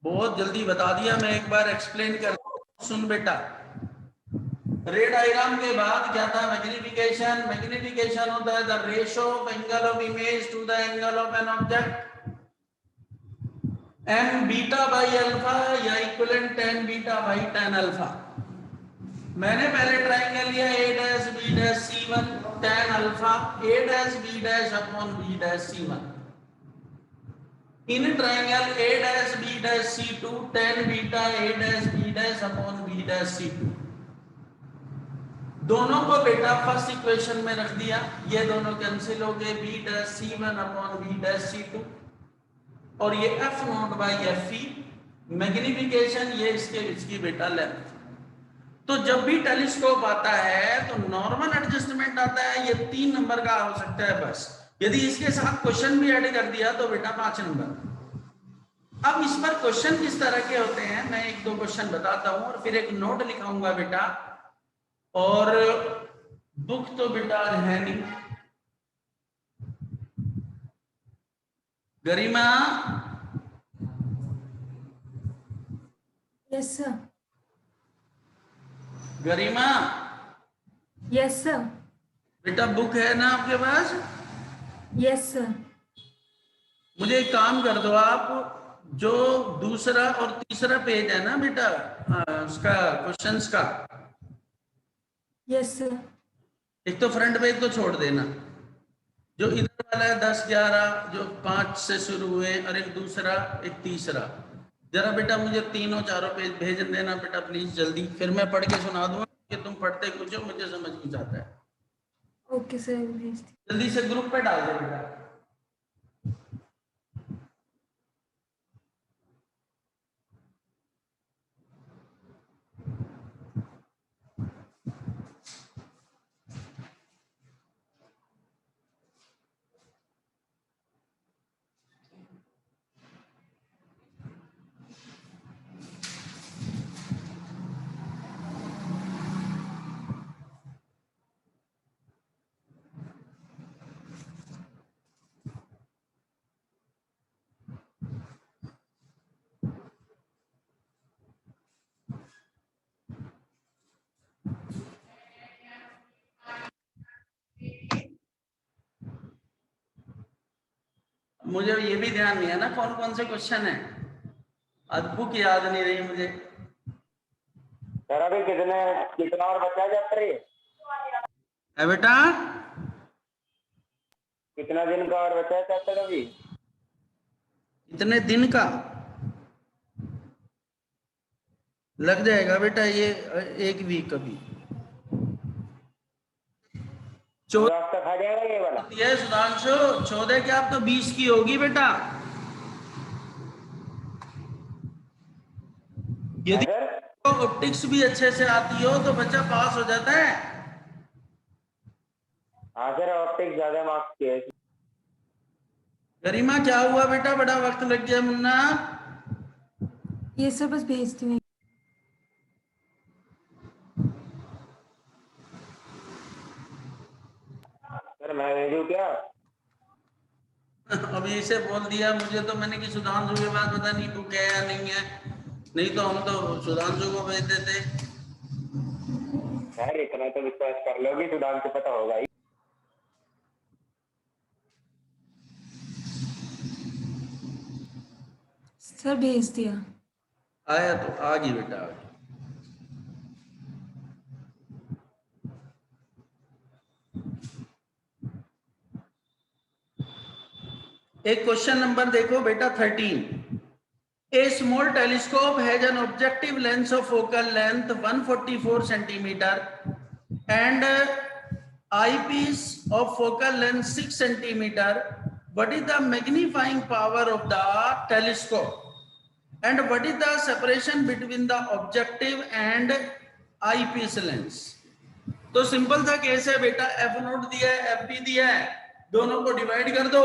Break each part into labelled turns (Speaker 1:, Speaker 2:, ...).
Speaker 1: बहुत जल्दी बता दिया, मैं एक बार एक्सप्लेन कर सुन बेटा। रे डायग्राम के बाद क्या था? मैग्निफिकेशन। मैग्निफिकेशन होता है the ratio of angle of image to the angle of an object, an beta by alpha या equivalent tan beta by tan alpha. मैंने पहले ट्राइंगल लिया A dash B dash C one tan alpha A dash B dash upon B dash C one. In triangle A dash B dash C two tan beta A dash B dash upon B dash C two. दोनों को बेटा first equation में रख दिया, ये दोनों cancel हो गए, B dash C one upon B dash C two, और ये F naught by F E magnification, ये इसकी बेटा लेंथ। तो जब भी टेलीस्कोप आता है तो नॉर्मल एडजस्टमेंट आता है, ये 3 नंबर का हो सकता है बस। यदि इसके साथ क्वेश्चन भी ऐड कर दिया तो बेटा 5 नंबर। अब इस पर क्वेश्चन किस तरह के होते हैं मैं 1-2 क्वेश्चन बताता हूं और फिर एक नोट लिखाऊंगा बेटा। और बुक तो बेटा है नहीं। Garima?
Speaker 2: Yes sir.
Speaker 1: Garima?
Speaker 2: Yes sir.
Speaker 1: बेटा बुक है ना आपके पास?
Speaker 2: Yes sir.
Speaker 1: मुझे एक काम कर दो, आप जो दूसरा और तीसरा पेज है ना बेटा उसका क्वेश्चंस का,
Speaker 2: यस सर।
Speaker 1: एक तो फ्रंट पेज तो छोड़ देना, जो इधर वाला है 10-11 जो 5 से शुरू हुए, और एक दूसरा एक तीसरा, जरा बेटा मुझे तीनों चारों पेज भेज देना बेटा प्लीज जल्दी, फिर मैं पढ़ के सुना दूंगा कि तुम पढ़ते कुछ हो, मुझे समझ कुछ आता है।
Speaker 2: ओके सर, भेज दी।
Speaker 1: जल्दी से ग्रुप पे डाल दो बेटा। मुझे ये भी ध्यान नहीं है ना कौन कौन से क्वेश्चन है, आज बुक याद नहीं रही मुझे।
Speaker 3: सर अभी कितना और बचा चैप्टर
Speaker 1: है बेटा?
Speaker 3: कितना दिन का और बचा है चैप्टर अभी?
Speaker 1: इतने दिन का लग जाएगा बेटा ये 1 वीक अभी। 14
Speaker 3: हफ्ता खा जाएगा ये वाला?
Speaker 1: ये सुधांशु 14 क्या, आप तो 20 की होगी बेटा। यदि ऑप्टिक्स भी अच्छे से आती हो तो बच्चा पास हो जाता है।
Speaker 3: हाँ सर, ऑप्टिक्स ज्यादा मार्क्स की है।
Speaker 1: गरिमा क्या हुआ बेटा, बड़ा वक्त लग गया मुन्ना?
Speaker 2: ये सब बस भेजती हूँ।
Speaker 3: सर मैं भेजूं क्या?
Speaker 1: अभी इसे बोल दिया मुझे तो मैंने कि सुधांशु के बाद पता नहीं बुक है या नहीं है, नहीं तो हम तो सुधांशु को भेज देते।
Speaker 3: सर इतना तो विश्वास कर लो कि सुधांशु पता होगा ही।
Speaker 2: सर भेज दिया।
Speaker 1: आया तो आ गई बेटा, आ गई। एक क्वेश्चन नंबर देखो बेटा 13। A small telescope has an objective length of focal length 144 centimeter and eyepiece of focal length 6 centimeter. What is the magnifying power of the telescope? And what is the separation between the objective and eyepiece length? तो simple सा case है बेटा, F note दिया है, F P दिया है, दोनों को डिवाइड कर दो,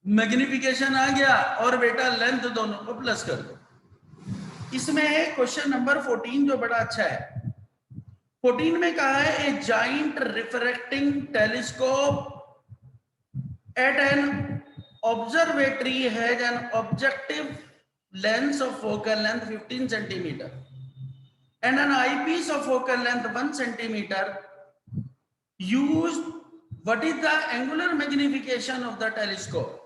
Speaker 1: मैग्निफिकेशन आ गया, और बेटा लेंथ दोनों को प्लस कर दो। इसमें है क्वेश्चन नंबर 14 जो बड़ा अच्छा है। 14 में कहा है a giant refracting telescope at an observatory has an objective lens of focal length 15 centimeter and an eyepiece of focal length 1 centimeter used. What is the angular magnification of the telescope?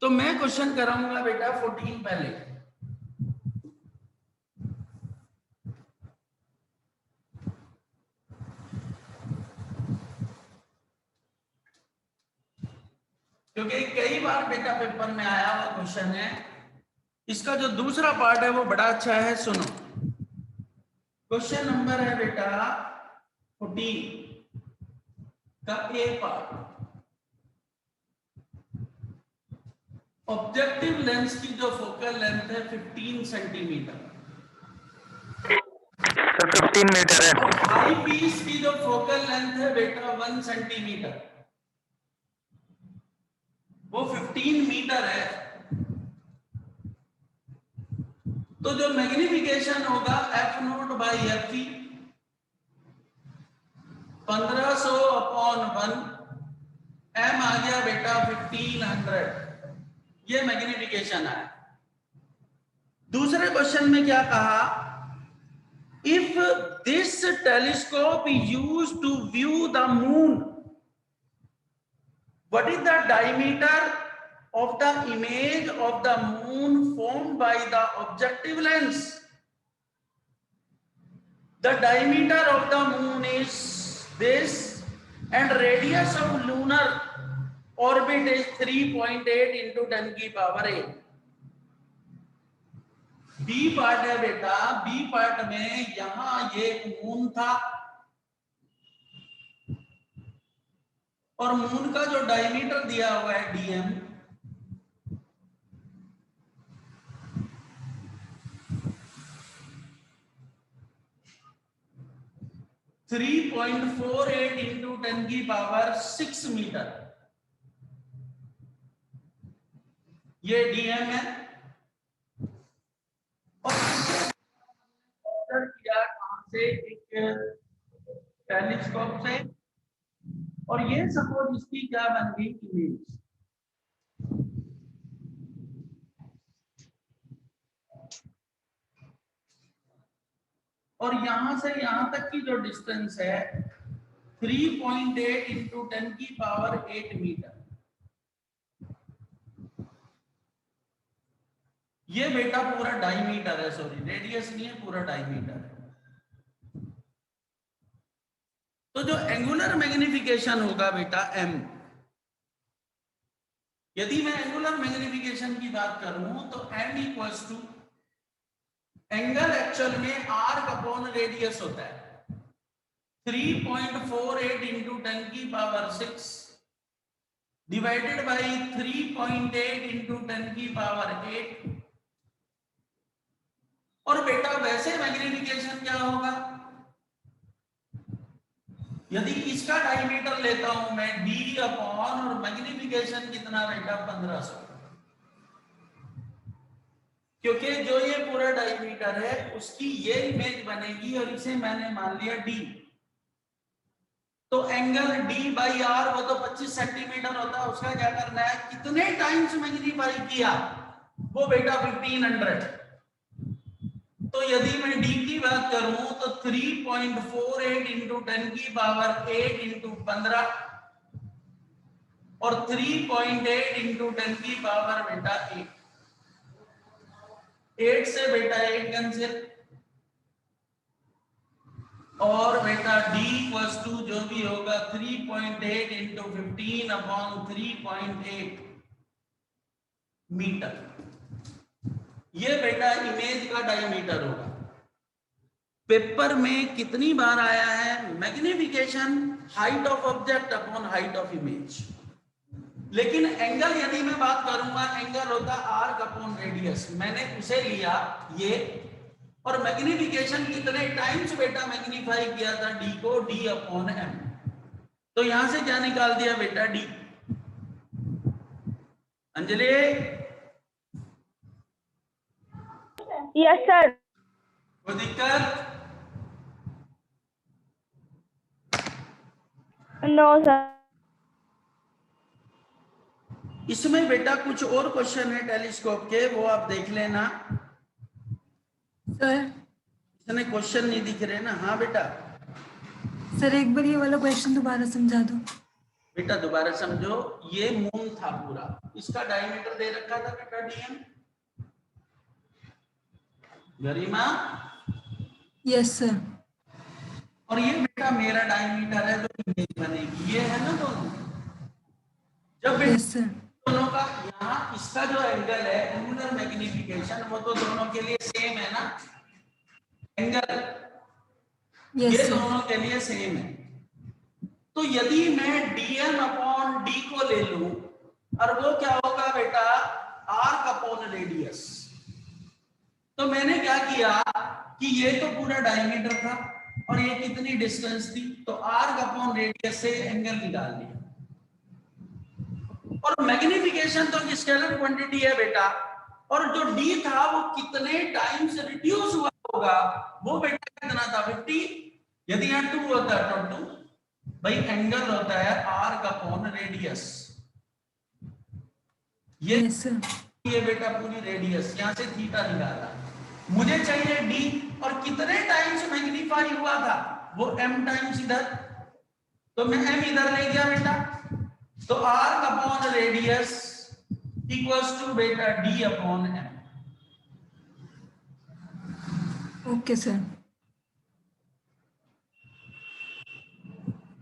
Speaker 1: तो मैं question कराऊंगा बेटा 14 पहले। क्योंकि कई बार बेटा paper में आया हुआ क्वेश्चन है। इसका जो दूसरा पार्ट है वो बड़ा अच्छा है, सुनो। क्वेश्चन नंबर है बेटा 14 का ए पार्ट। ऑब्जेक्टिव लेंस की जो फोकल लेंथ है 15 सेंटीमीटर,
Speaker 3: 15 मीटर है।
Speaker 1: आई पीस की जो फोकल लेंथ है बेटा 1 सेंटीमीटर, वो 15 मीटर है। तो जो मैग्निफिकेशन होगा F naught by F E 1500 upon 1, M आ गया बेटा 1500, ये मैग्निफिकेशन है। दूसरे क्वेश्चन में क्या कहा, if this telescope is used to view the moon, what is the diameter of the image of the moon formed by the objective lens? The diameter of the moon is this and radius of lunar orbit is 3.8 into 10 की power 8। B part है बेटा, B part में यहां ये moon था और moon का जो डायमीटर दिया हुआ है डीएम, थ्री 3.48 इंटू 10 की पावर 6 मीटर, ये डीएम है। और ऑर्डर किया कहां से, एक टेलीस्कोप से, और ये सपोज इसकी क्या बन गई इमेज। और यहां से यहां तक की जो डिस्टेंस है 3.8 इंटू 10 की पावर 8 मीटर, ये बेटा पूरा डायमीटर है, सॉरी रेडियस नहीं है, पूरा डायमीटर है। तो जो एंगुलर मैग्निफिकेशन होगा बेटा m, यदि मैं एंगुलर मैग्निफिकेशन की बात करूं तो m equals to, angle actual में आर्क अपॉन रेडियस होता है, 3.48 इंटू 10 की पावर 6 डिवाइडेड बाई 3.8 इंटू 10 की पावर 8। और बेटा वैसे मैग्निफिकेशन क्या होगा, यदि इसका डायमीटर लेता हूं मैं d अपॉन, और मैग्निफिकेशन कितना बेटा 1500, क्योंकि जो ये पूरा डायमीटर है उसकी ये इमेज बनेगी और इसे मैंने मान लिया d। तो एंगल d बाई r वो तो 25 सेंटीमीटर होता है, उसका क्या करना है, कितने टाइम्स मैग्नीफाई किया, वो बेटा 1500। तो यदि मैं d की बात करूं तो 3.48 इंटू 10 की पावर 8 इंटू 15 और 3.8 इंटू 10 की पावर बेटा 8 से बेटा 8 कैंसिल, और बेटा d इक्वल्स टू जो भी होगा 3.8 इंटू 15 अपॉन 3.8 मीटर, ये बेटा इमेज का डायमीटर होगा। पेपर में कितनी बार आया है magnification height of object upon height of image, लेकिन एंगल यदि मैं बात करूंगा, एंगल होता आर्क अपॉन रेडियस, मैंने उसे लिया ये, और मैग्निफिकेशन कितने टाइम्स बेटा मैग्नीफाई किया था d को, d अपॉन m। तो यहां से क्या निकाल दिया बेटा d। Anjali,
Speaker 4: yes sir.
Speaker 1: कोई दिक्कत?
Speaker 4: No sir.
Speaker 1: इसमें बेटा कुछ और क्वेश्चन है टेलीस्कोप के, वो आप देख लेना।
Speaker 2: सर
Speaker 1: इसमें क्वेश्चन नहीं दिख रहे ना? हाँ बेटा,
Speaker 2: सर एक बार ये वाला क्वेश्चन दोबारा समझा दो।
Speaker 1: बेटा दोबारा समझो। ये मून था पूरा, इसका डायमीटर दे रखा था बेटा डीएम। गरिमा,
Speaker 2: यस सर।
Speaker 1: और ये बेटा मेरा डायमीटर है, जो इमेज बनेगी ये है ना दोनों। जब बेटा
Speaker 2: यस सर।
Speaker 1: दोनों का यहाँ इसका जो एंगल है एंगुलर मैग्निफिकेशन, वो तो दोनों के लिए सेम है ना एंगल,
Speaker 2: यस
Speaker 1: ये
Speaker 2: सर।
Speaker 1: दोनों के लिए सेम है। तो यदि मैं dm अपॉन d को ले लूं, और वो क्या होगा बेटा आर्क अपॉन रेडियस। तो मैंने क्या किया कि ये तो पूरा डायमीटर था और ये कितनी डिस्टेंस थी, तो आर्क अपॉन रेडियस से एंगल निकाल लिया। और मैग्निफिकेशन तो स्केलर क्वांटिटी है बेटा, और जो d था वो कितने टाइम्स रिड्यूस हुआ होगा, वो बेटा कितना था 50। यदि यहाँ 2 होता है तो 2 भाई, एंगल होता है arc upon radius.
Speaker 2: Yes sir.
Speaker 1: ये बेटा पूरी रेडियस, यहां से थीटा निकाला। मुझे चाहिए d, और कितने टाइम्स मैग्नीफाई हुआ था, वो m टाइम्स इधर, तो मैं m इधर ले गया बेटा। तो arc upon radius equals to बेटा d upon m।
Speaker 2: Okay sir.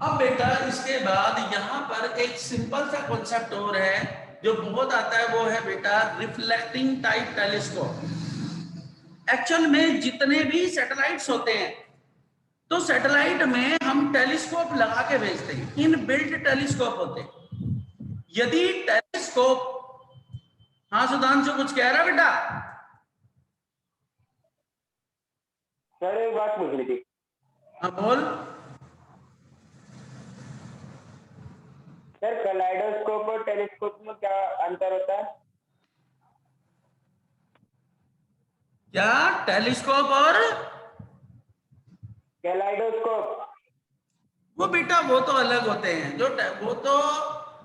Speaker 1: अब बेटा इसके बाद यहां पर एक सिंपल सा कॉन्सेप्ट और है जो बहुत आता है, वो है बेटा रिफ्लेक्टिंग टाइप टेलीस्कोप। एक्चुअल में जितने भी सैटेलाइट्स होते हैं, तो सैटेलाइट में हम टेलीस्कोप लगा के भेजते हैं, इन बिल्ट टेलीस्कोप होते हैं। यदि टेलीस्कोप, हाँ सुधांशु कुछ कह रहा बेटा?
Speaker 3: सर एक बात पूछनी थी।
Speaker 1: हाँ बोल।
Speaker 3: सर कलाइडोस्कोप और टेलीस्कोप में क्या अंतर होता है?
Speaker 1: क्या टेलीस्कोप और
Speaker 3: कैलाइडोस्कोप?
Speaker 1: वो बेटा वो तो अलग होते हैं। वो तो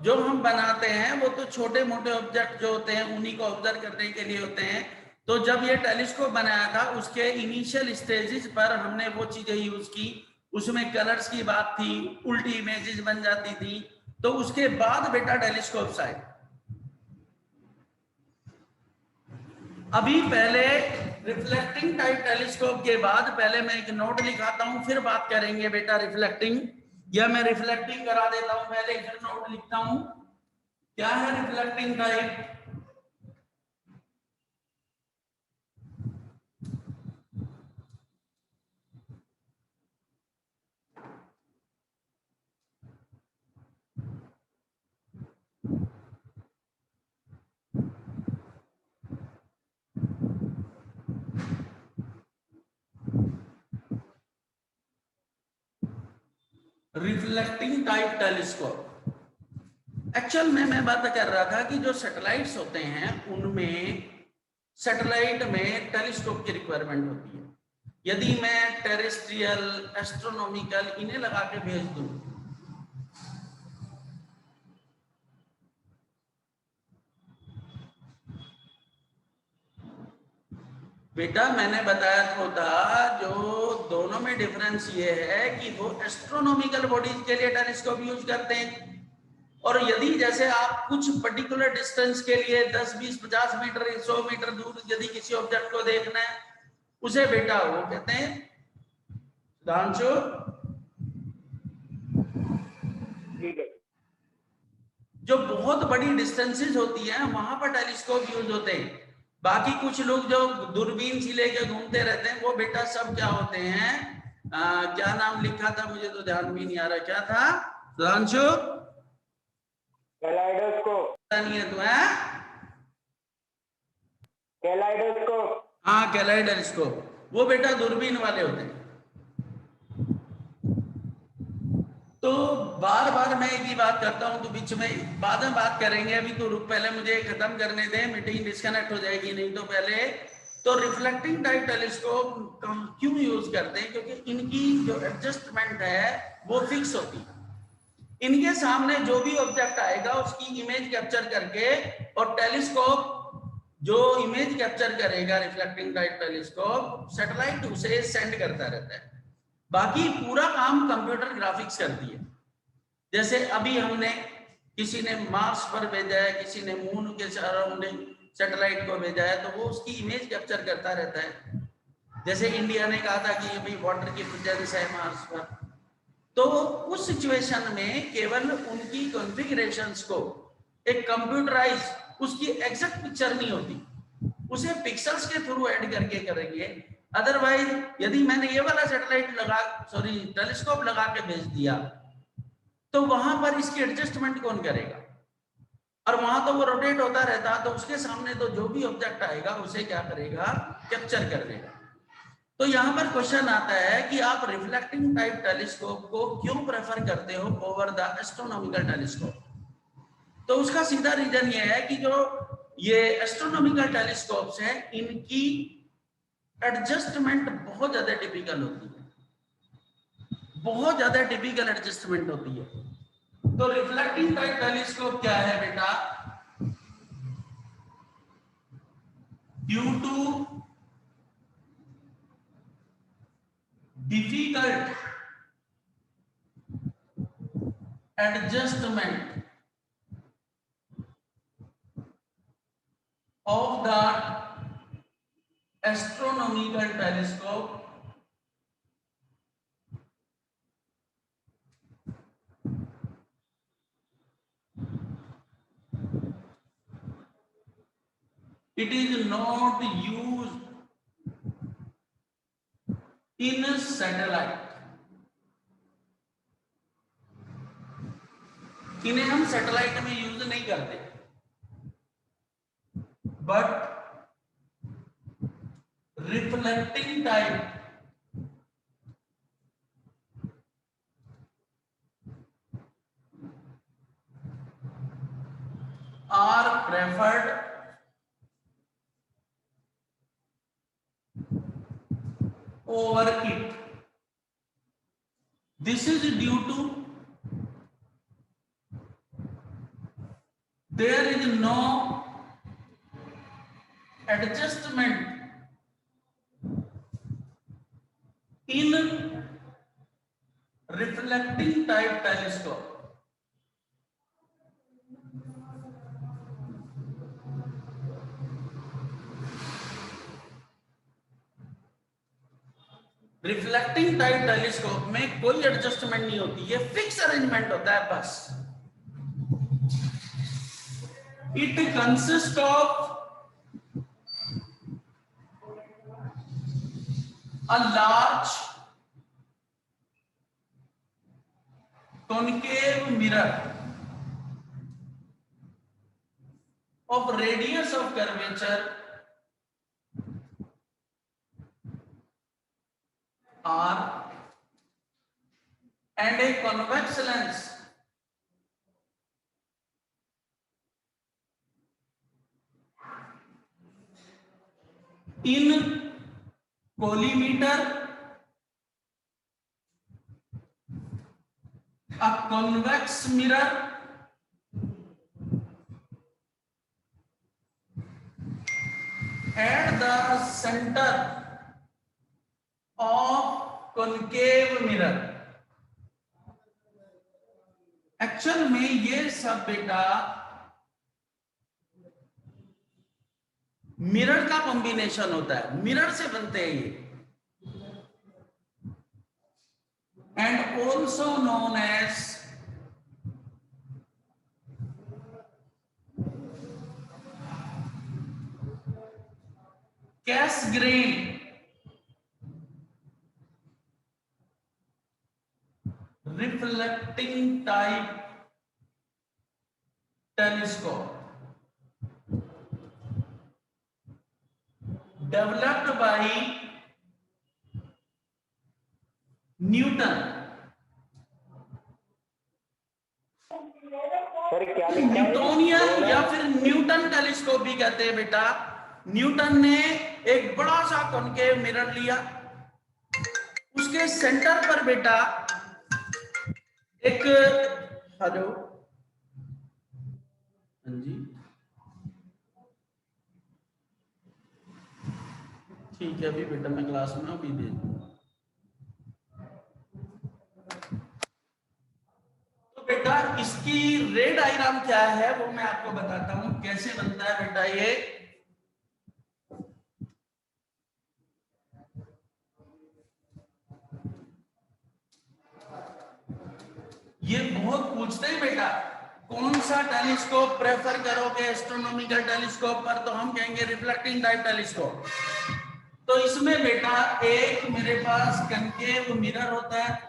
Speaker 1: जो हम बनाते हैं वो तो छोटे मोटे ऑब्जेक्ट जो होते हैं उन्हीं को ऑब्जर्व करने के लिए होते हैं। तो जब ये टेलीस्कोप बनाया था, उसके इनिशियल स्टेजेस पर हमने वो चीजें यूज की, उसमें कलर्स की बात थी, उल्टी इमेजेस बन जाती थी, तो उसके बाद बेटा टेलीस्कोप आए। अभी पहले रिफ्लेक्टिंग टाइप टेलीस्कोप के बाद पहले मैं एक नोट लिखाता हूं, फिर बात करेंगे बेटा रिफ्लेक्टिंग, या मैं रिफ्लेक्टिंग करा देता हूं पहले, फिर नोट लिखता हूं। क्या है reflecting type? Reflecting type telescope. Actual में मैं बात कर रहा था कि जो सैटेलाइट्स होते हैं उनमें सैटेलाइट में टेलीस्कोप की रिक्वायरमेंट होती है। यदि मैं टेरेस्ट्रियल, एस्ट्रोनॉमिकल इन्हें लगा के भेज दूं, बेटा मैंने बताया था जो दोनों में डिफरेंस ये है कि वो एस्ट्रोनॉमिकल बॉडीज के लिए टेलीस्कोप यूज करते हैं, और यदि जैसे आप कुछ पर्टिकुलर डिस्टेंस के लिए 10, 20, 50 मीटर, 100 मीटर दूर यदि किसी ऑब्जेक्ट को देखना है, उसे बेटा वो कहते हैं दांशु, जो बहुत बड़ी डिस्टेंसेस होती है वहां पर टेलीस्कोप यूज होते हैं। बाकी कुछ लोग जो दूरबीन से लेके घूमते रहते हैं, वो बेटा सब क्या होते हैं, क्या नाम लिखा था मुझे तो ध्यान भी नहीं आ रहा, क्या था दांशु?
Speaker 3: कैलाइडोस्कोप।
Speaker 1: नहीं है तो है
Speaker 3: कैलाइडोस्कोप।
Speaker 1: हाँ कैलाइडोस्कोप, वो बेटा दूरबीन वाले होते हैं। तो बार बार मैं एक ही बात करता हूं, तो बीच में बाद में बात करेंगे, अभी तो रुक, पहले मुझे खत्म करने दें, मीटिंग डिस्कनेक्ट हो जाएगी नहीं तो पहले। तो रिफ्लेक्टिंग टाइप टेलीस्कोप क्यों यूज करते हैं? क्योंकि इनकी जो एडजस्टमेंट है वो फिक्स होती है। इनके सामने जो भी ऑब्जेक्ट आएगा उसकी इमेज कैप्चर करके, और टेलीस्कोप जो इमेज कैप्चर करेगा रिफ्लेक्टिंग टाइप टेलीस्कोप, सैटेलाइट उसे सेंड करता रहता है। बाकी पूरा काम कंप्यूटर ग्राफिक्स करती है। जैसे अभी हमने किसी ने मार्स पर भेजा है, किसी ने मून के सराउंडिंग सैटेलाइट को भेजा है, तो वो उसकी इमेज कैप्चर करता रहता है। जैसे इंडिया ने कहा था कि भाई वाटर की प्रेजेंस है मार्स पर, तो उस सिचुएशन में केवल उनकी कॉन्फ़िगरेशंस को एक कंप्यूटराइज, उसकी एग्जैक्ट पिक्चर नहीं होती, उसे पिक्सेल्स के थ्रू ऐड करके करेंगे। अदरवाइज यदि मैंने ये वाला सैटेलाइट टेलीस्कोप लगा के भेज दिया, तो वहां पर इसकी एडजस्टमेंट कौन करेगा? और वहां तो वो रोटेट होता रहता, तो उसके सामने तो जो भी ऑब्जेक्ट आएगा उसे क्या करेगा? कैप्चर कर लेगा। तो यहाँ पर क्वेश्चन आता है कि आप रिफ्लेक्टिंग टाइप टेलीस्कोप को क्यों प्रेफर करते हो ओवर द एस्ट्रोनॉमिकल टेलीस्कोप? तो उसका सीधा रीजन ये है कि जो ये एस्ट्रोनॉमिकल टेलीस्कोप्स हैं, इनकी एडजस्टमेंट बहुत ज्यादा टिपिकल होती है, बहुत ज्यादा टिपिकल एडजस्टमेंट होती है। तो रिफ्लेक्टिंग टाइप टेलीस्कोप क्या है बेटा? Due to difficult adjustment of the astronomical telescope, it is not used in a satellite. इन्हें हम सैटेलाइट में यूज नहीं करते, but reflecting type are preferred over it. This is due to there is no adjustment in reflecting type telescope. Reflecting type telescope में कोई adjustment नहीं होती है, फिक्स अरेंजमेंट होता है बस। It consist of a large concave mirror of radius of curvature R and a convex lens in collimeter, a convex mirror at the center of concave mirror। Actual में ये सब बेटा मिरर का combination होता है, मिरर से बनते हैं ये, and also known as Cassegrain reflecting type telescope developed by Newton.
Speaker 3: Sir क्या
Speaker 1: न्यूटोनियन या फिर न्यूटन टेलीस्कोप भी कहते हैं बेटा। न्यूटन ने एक बड़ा सा कॉन्केव मिरर लिया, उसके सेंटर पर बेटा एक हेलो, हाँ जी, ठीक है, अभी बेटा मैं क्लास में अभी दे दूंगा। तो बेटा इसकी रे डायग्राम क्या है वो मैं आपको बताता हूं, कैसे बनता है बेटा ये बहुत पूछते हैं बेटा, कौन सा टेलीस्कोप प्रेफर करोगे एस्ट्रोनॉमिकल टेलीस्कोप पर, तो हम कहेंगे रिफ्लेक्टिंग टाइप टेलीस्कोप। तो इसमें बेटा एक मेरे पास कनकेव मिरर होता है,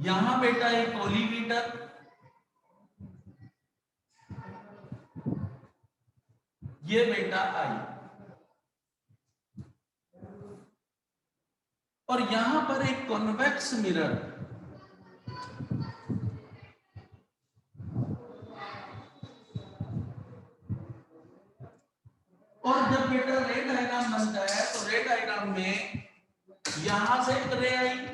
Speaker 1: यहां बेटा एक कोलीमीटर, ये बेटा आई, और यहां पर एक कॉन्वेक्स मिरर, और जब बेटा रे डायग्राम बनता है तो रे डायग्राम में यहां से एक रे आई,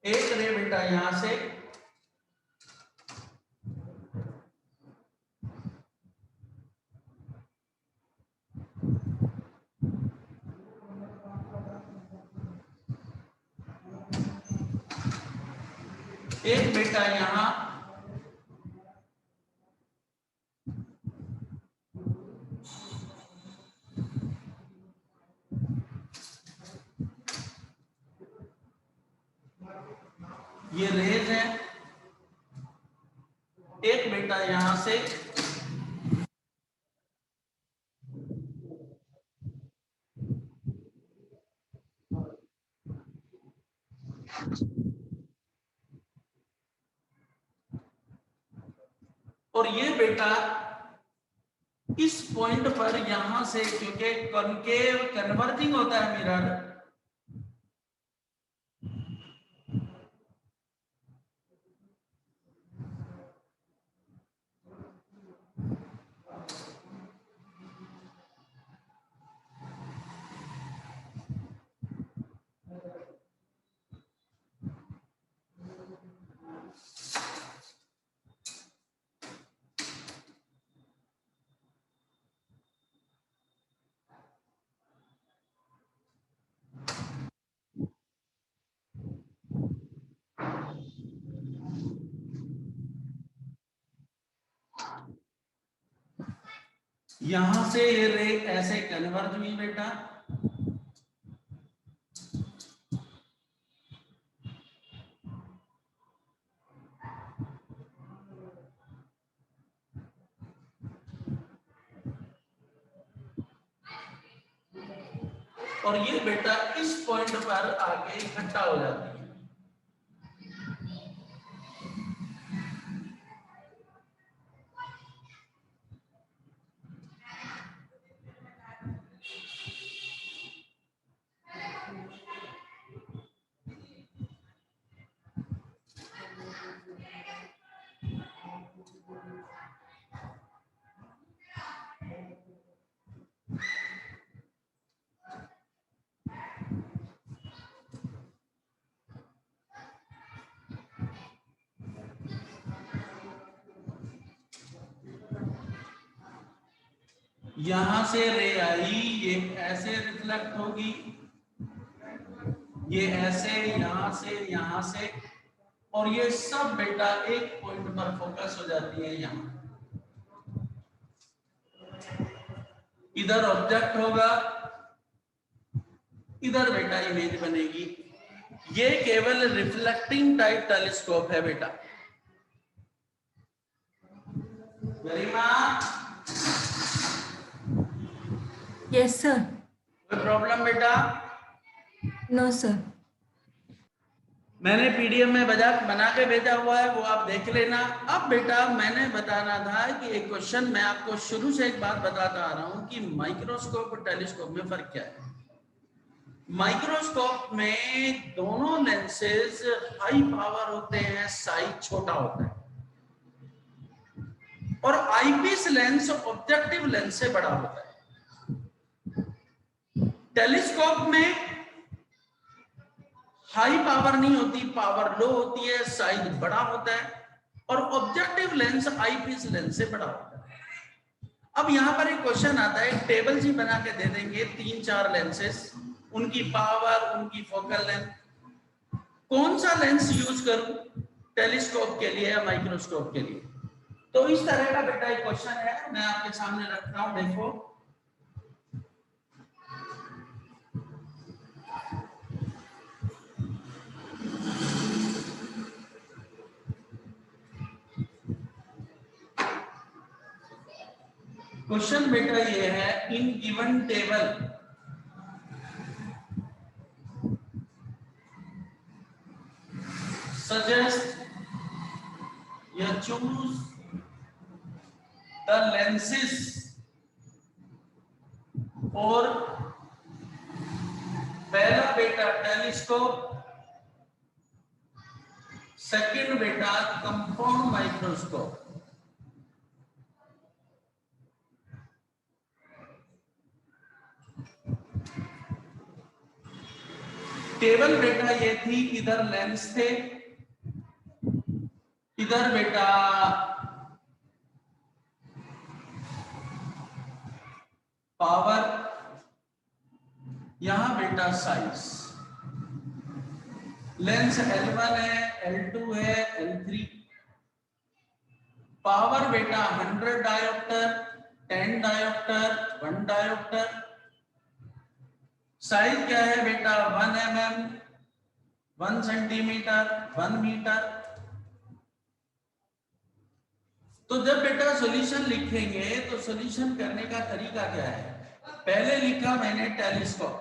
Speaker 1: एक रे बेटा यहां से, एक बेटा यहां, ये रेज है, एक बेटा यहां से, और ये बेटा इस पॉइंट पर यहां से, क्योंकि कॉनकेव कन्वर्जिंग होता है मिरर, यहां से ये रे ऐसे कन्वर्ज हुई बेटा, और ये बेटा इस पॉइंट पर आके इकट्ठा हो जाती है। यहां से रे आई, ये ऐसे रिफ्लेक्ट होगी, ये ऐसे यहां से, और ये सब बेटा एक पॉइंट पर फोकस हो जाती है यहां। इधर ऑब्जेक्ट होगा, इधर बेटा इमेज बनेगी। ये केवल रिफ्लेक्टिंग टाइप टेलीस्कोप है बेटा। Garima,
Speaker 2: yes sir.
Speaker 1: कोई प्रॉब्लम बेटा?
Speaker 2: No sir.
Speaker 1: मैंने पीडीएफ में बना के भेजा हुआ है, वो आप देख लेना। अब बेटा मैंने बताना था कि एक क्वेश्चन, मैं आपको शुरू से एक बात बताता आ रहा हूं कि माइक्रोस्कोप और टेलीस्कोप में फर्क क्या है। माइक्रोस्कोप में दोनों लेंसेज हाई पावर होते हैं, साइज छोटा होता है, और आईपीस लेंस ऑब्जेक्टिव लेंस से बड़ा होता है। टेलीस्कोप में हाई पावर नहीं होती, पावर लो होती है, साइज बड़ा होता है, और ऑब्जेक्टिव लेंस आईपीस लेंस से बड़ा होता है। अब यहां पर एक क्वेश्चन आता है, टेबल जी बना के दे देंगे 3-4 लेंसेस, उनकी पावर, उनकी फोकल लेंथ, कौन सा लेंस यूज करूं टेलीस्कोप के लिए या माइक्रोस्कोप के लिए। तो इस तरह का बेटा एक क्वेश्चन है, मैं आपके सामने रख रहा हूं, देखो। क्वेश्चन बेटा ये है, इन गिवन टेबल suggest या choose the lenses और पहला बेटा टेलीस्कोप, सेकंड बेटा कंपाउंड माइक्रोस्कोप। टेबल बेटा ये थी, इधर लेंस थे, इधर बेटा पावर, यहां बेटा साइज। लेंस L1 है, L2 है, L3। पावर बेटा 100 डायोप्टर, 10 डायोप्टर, 1 डायोप्टर। साइज क्या है बेटा 1 mm, 1 सेंटीमीटर, 1 मीटर। तो जब बेटा सॉल्यूशन लिखेंगे तो सॉल्यूशन करने का तरीका क्या है, पहले लिखा मैंने टेलीस्कोप,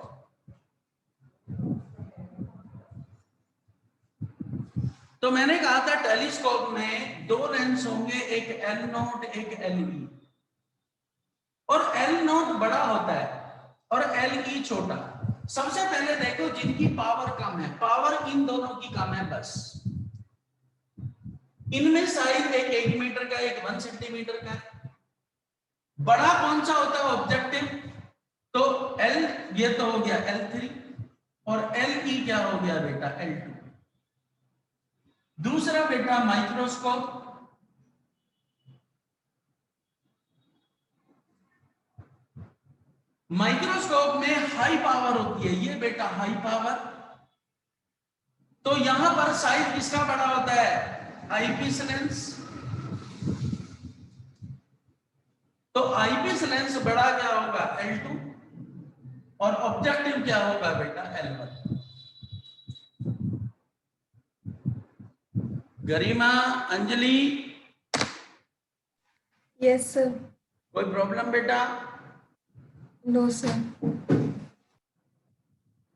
Speaker 1: तो मैंने कहा था टेलीस्कोप में 2 लेंस होंगे, एक L0 एक LE, और L0 बड़ा होता है और LE छोटा। सबसे पहले देखो जिनकी पावर कम है, पावर इन दोनों की कम है बस। इनमें साइज एक 1 मीटर का, एक 1 सेंटीमीटर का। बड़ा कौन सा होता है ऑब्जेक्टिव, तो L, ये तो हो गया L3, और LE क्या हो गया बेटा L2। दूसरा बेटा माइक्रोस्कोप, माइक्रोस्कोप में हाई पावर होती है, ये बेटा हाई पावर। तो यहां पर साइज किसका बड़ा होता है, आईपीस लेंस। तो आईपीस लेंस बड़ा क्या होगा L2, और ऑब्जेक्टिव क्या होगा बेटा L1। Garima, Anjali,
Speaker 2: yes sir.
Speaker 1: कोई प्रॉब्लम बेटा?
Speaker 2: No sir.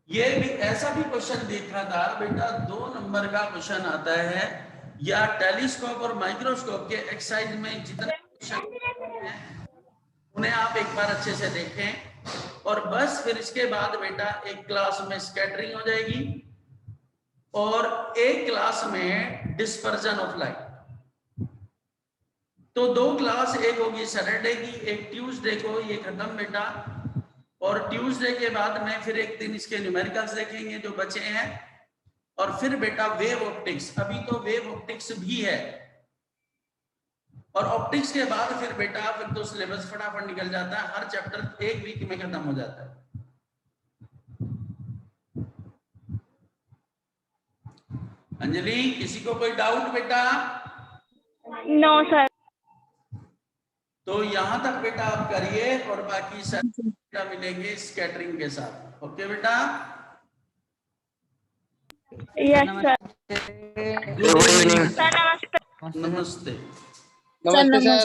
Speaker 1: ये भी ऐसा भी क्वेश्चन देखा था बेटा, 2 नंबर का क्वेश्चन आता है, या टेलीस्कोप और माइक्रोस्कोप के एक्सरसाइज में जितने क्वेश्चन हैं उन्हें आप एक बार अच्छे से देखें, और बस फिर इसके बाद बेटा एक क्लास में स्कैटरिंग हो जाएगी और एक क्लास में डिस्पर्जन ऑफ लाइट। तो 2 क्लास, एक होगी सैटरडे की, एक ट्यूसडे को, ये खत्म बेटा। और ट्यूसडे के बाद में फिर एक दिन इसके न्यूमेरिकल्स देखेंगे जो बचे हैं, और फिर बेटा वेव ऑप्टिक्स, अभी तो वेव ऑप्टिक्स भी है, और ऑप्टिक्स के बाद फिर बेटा फिर तो सिलेबस फटाफट निकल जाता है, हर चैप्टर 1 वीक में खत्म हो जाता है। अंजलि, किसी को कोई डाउट बेटा?
Speaker 4: No sir.
Speaker 1: तो यहां तक बेटा आप करिए, और बाकी सब बेटा मिलेंगे स्कैटरिंग के साथ। ओके बेटा,
Speaker 4: yes sir.
Speaker 3: Good evening.
Speaker 4: Sir नमस्ते।
Speaker 1: नमस्ते।
Speaker 3: नमस्ते सर।